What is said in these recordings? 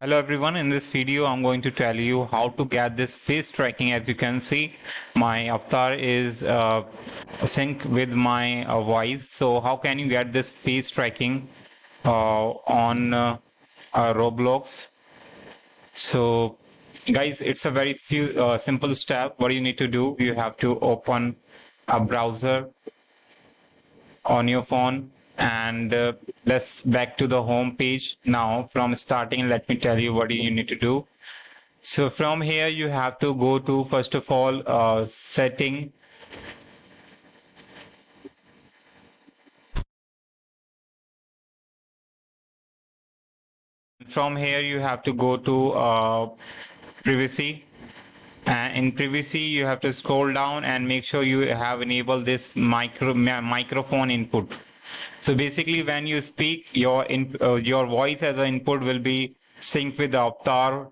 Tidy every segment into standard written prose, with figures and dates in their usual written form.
Hello everyone, in this video I'm going to tell you how to get this face tracking. As you can see, my avatar is sync with my voice. So how can you get this face tracking on Roblox? So guys, it's a very few simple step. What you need to do, you have to open a browser on your phone, and let's back to the home page. Now from starting, let me tell you what you need to do. So from here you have to go to, first of all, setting. From here you have to go to privacy, and in privacy you have to scroll down and make sure you have enabled this microphone input. So basically when you speak, your voice as an input will be synced with the avatar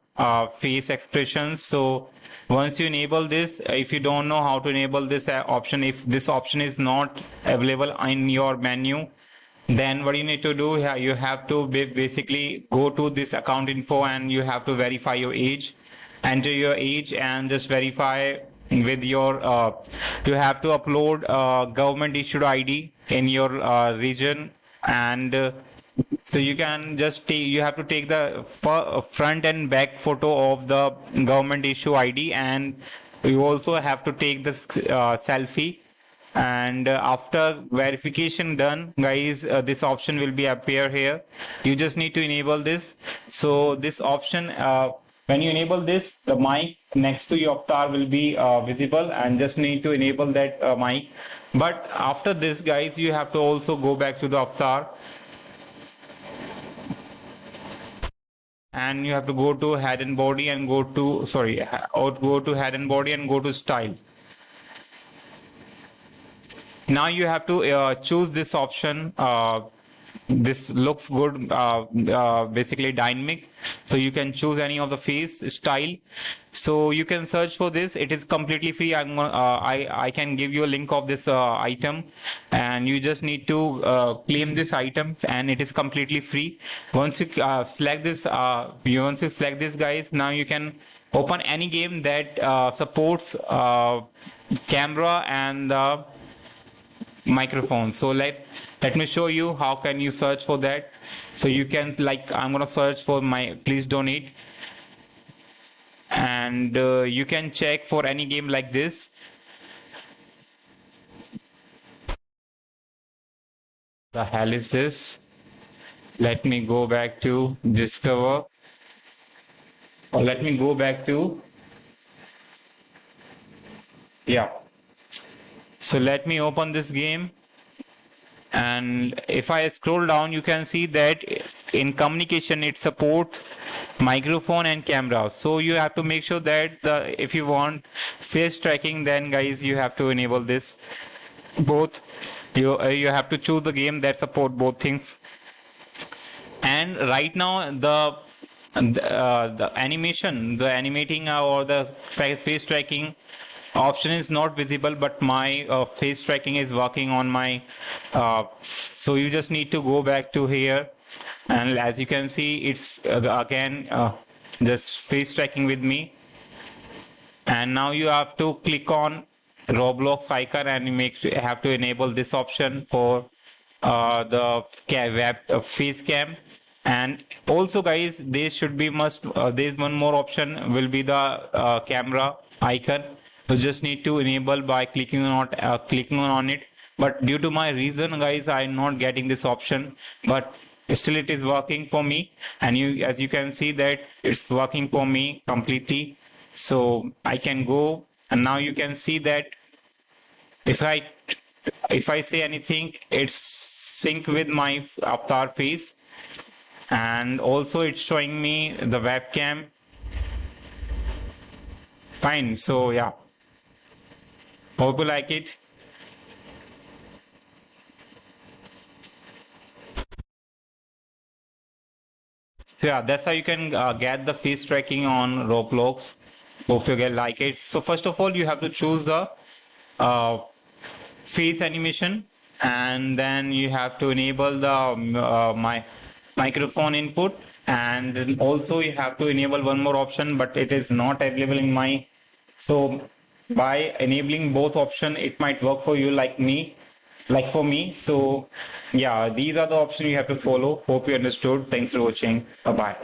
face expressions. So once you enable this, if you don't know how to enable this option, if this option is not available in your menu, then what you need to do, you have to basically go to this account info and you have to verify your age. Enter your age and just verify with your you have to upload government issued ID in your region. And so you can just take, you have to take the front and back photo of the government issue ID, and you also have to take this selfie. And after verification done, guys, this option will be appear here. You just need to enable this. So this option, when you enable this, the mic next to your avatar will be visible, and just need to enable that mic. But after this, guys, you have to also go back to the avatar, and you have to go to head and body and go to, sorry, or go to head and body and go to style. Now you have to choose this option. This looks good, basically dynamic. So you can choose any of the face style. So you can search for this. It is completely free. I can give you a link of this item, and you just need to claim this item, and it is completely free. Once you select this, once you select this, guys, now you can open any game that supports camera and microphone. So let me show you how can you search for that. So you can, like, I'm gonna search for my please donate, and you can check for any game like this. The hell is this? Let me go back to discover, or let me go back to, yeah. So let me open this game, and if I scroll down, you can see that in communication it supports microphone and camera. So you have to make sure that if you want face tracking, then guys, you have to enable this both. You have to choose the game that support both things. And right now the animation, the animating or the face tracking option is not visible, but my face tracking is working on my so you just need to go back to here, and as you can see, it's again just face tracking with me. And now you have to click on Roblox icon, and you have to enable this option for the web face cam. And also, guys, there should be there's one more option, will be the camera icon. You just need to enable by clicking on it. But due to my reason, guys, I'm not getting this option, but still it is working for me. And as you can see that it's working for me completely. So I can go, and now you can see that if I say anything, it's synced with my avatar face, and also it's showing me the webcam. Fine. So yeah, hope you like it. So yeah, that's how you can get the face tracking on Roblox. Hope you like it. So first of all, you have to choose the face animation, and then you have to enable the my microphone input, and then also you have to enable one more option, but it is not available in my. So by enabling both option, it might work for you like for me. So yeah, these are the options you have to follow. Hope you understood. Thanks for watching. Bye bye.